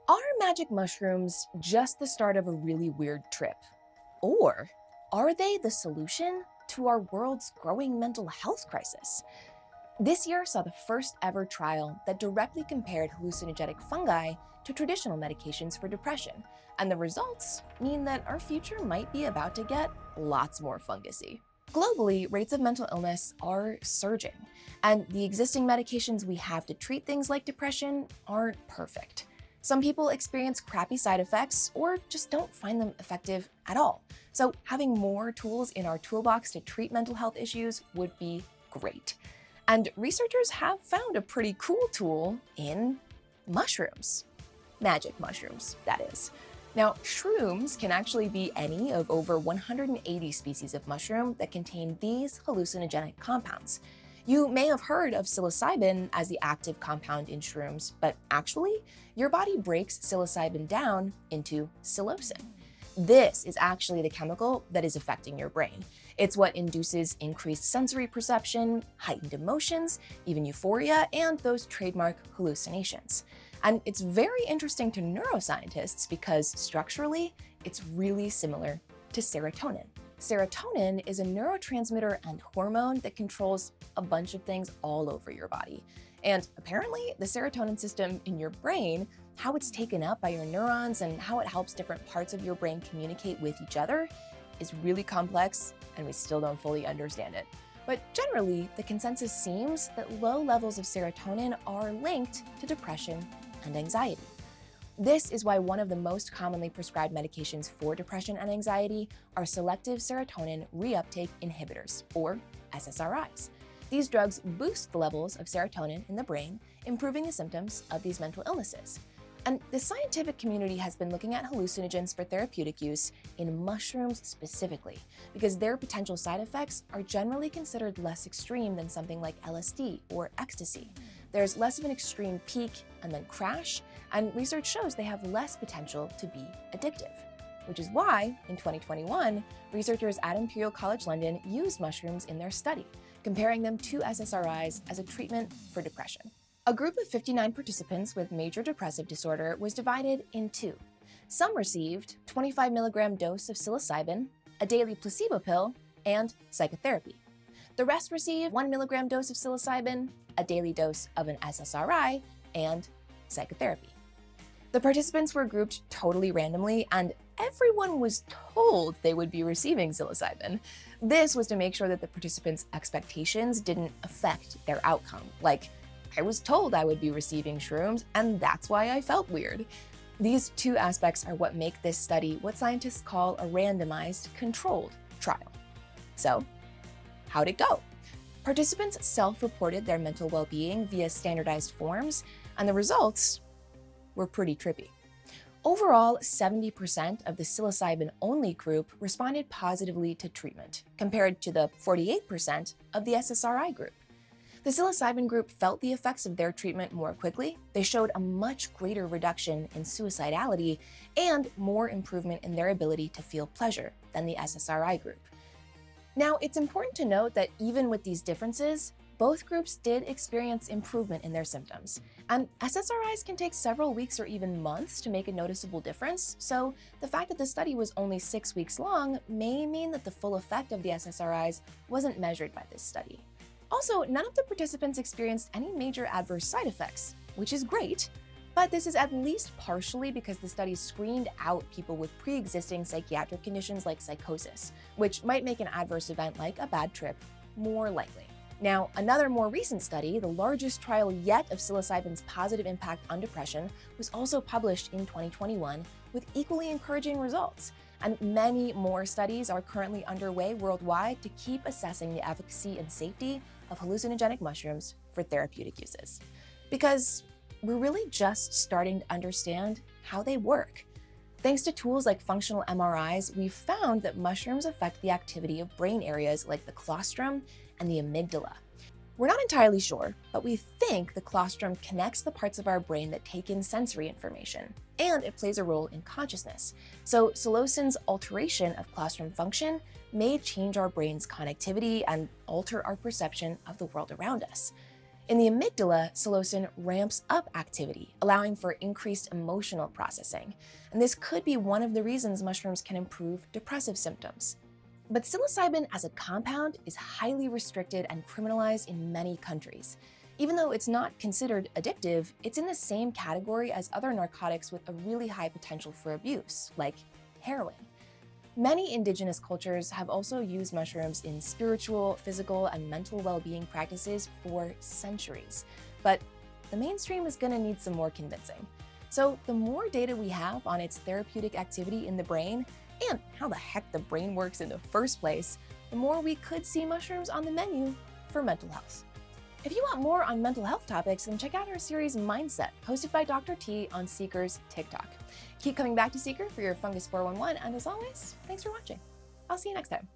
Are magic mushrooms just the start of a really weird trip? Or are they the solution to our world's growing mental health crisis? This year saw the first ever trial that directly compared hallucinogenic fungi to traditional medications for depression, and the results mean that our future might be about to get lots more fungusy. Globally, rates of mental illness are surging, and the existing medications we have to treat things like depression aren't perfect. Some people experience crappy side effects or just don't find them effective at all. So having more tools in our toolbox to treat mental health issues would be great. And researchers have found a pretty cool tool in mushrooms. Magic mushrooms, that is. Now, shrooms can actually be any of over 180 species of mushroom that contain these hallucinogenic compounds. You may have heard of psilocybin as the active compound in shrooms, but actually, your body breaks psilocybin down into psilocin. This is actually the chemical that is affecting your brain. It's what induces increased sensory perception, heightened emotions, even euphoria, and those trademark hallucinations. And it's very interesting to neuroscientists because structurally, it's really similar to serotonin. Serotonin is a neurotransmitter and hormone that controls a bunch of things all over your body. And apparently, the serotonin system in your brain, how it's taken up by your neurons and how it helps different parts of your brain communicate with each other, is really complex, and we still don't fully understand it. But generally, the consensus seems that low levels of serotonin are linked to depression and anxiety. This is why one of the most commonly prescribed medications for depression and anxiety are selective serotonin reuptake inhibitors, or SSRIs. These drugs boost the levels of serotonin in the brain, improving the symptoms of these mental illnesses. And the scientific community has been looking at hallucinogens for therapeutic use in mushrooms specifically, because their potential side effects are generally considered less extreme than something like LSD or ecstasy. There's less of an extreme peak and then crash, and research shows they have less potential to be addictive. Which is why, in 2021, researchers at Imperial College London used mushrooms in their study, comparing them to SSRIs as a treatment for depression. A group of 59 participants with major depressive disorder was divided in two. Some received 25 milligram dose of psilocybin, a daily placebo pill, and psychotherapy. The rest received 1 milligram dose of psilocybin, a daily dose of an SSRI, and psychotherapy. The participants were grouped totally randomly, and everyone was told they would be receiving psilocybin. This was to make sure that the participants' expectations didn't affect their outcome. Like, I was told I would be receiving shrooms, and that's why I felt weird. These two aspects are what make this study what scientists call a randomized controlled trial. So, how'd it go? Participants self-reported their mental well-being via standardized forms, and the results were pretty trippy. Overall, 70% of the psilocybin-only group responded positively to treatment, compared to the 48% of the SSRI group. The psilocybin group felt the effects of their treatment more quickly. They showed a much greater reduction in suicidality and more improvement in their ability to feel pleasure than the SSRI group. Now, it's important to note that even with these differences, both groups did experience improvement in their symptoms. And SSRIs can take several weeks or even months to make a noticeable difference, so the fact that the study was only 6 weeks long may mean that the full effect of the SSRIs wasn't measured by this study. Also, none of the participants experienced any major adverse side effects, which is great, but this is at least partially because the study screened out people with pre-existing psychiatric conditions like psychosis, which might make an adverse event like a bad trip more likely. Now, another more recent study, the largest trial yet of psilocybin's positive impact on depression, was also published in 2021 with equally encouraging results. And many more studies are currently underway worldwide to keep assessing the efficacy and safety of hallucinogenic mushrooms for therapeutic uses. Because we're really just starting to understand how they work. Thanks to tools like functional MRIs, we've found that mushrooms affect the activity of brain areas like the colostrum and the amygdala. We're not entirely sure, but we think the colostrum connects the parts of our brain that take in sensory information, and it plays a role in consciousness. So psilocin's alteration of colostrum function may change our brain's connectivity and alter our perception of the world around us. In the amygdala, psilocin ramps up activity, allowing for increased emotional processing. And this could be one of the reasons mushrooms can improve depressive symptoms. But psilocybin as a compound is highly restricted and criminalized in many countries. Even though it's not considered addictive, it's in the same category as other narcotics with a really high potential for abuse, like heroin. Many indigenous cultures have also used mushrooms in spiritual, physical, and mental well-being practices for centuries. But the mainstream is gonna need some more convincing. So the more data we have on its therapeutic activity in the brain, and how the heck the brain works in the first place, the more we could see mushrooms on the menu for mental health. If you want more on mental health topics, then check out our series Mindset, hosted by Dr. T on Seeker's TikTok. Keep coming back to Seeker for your Fungus 411, and as always, thanks for watching. I'll see you next time.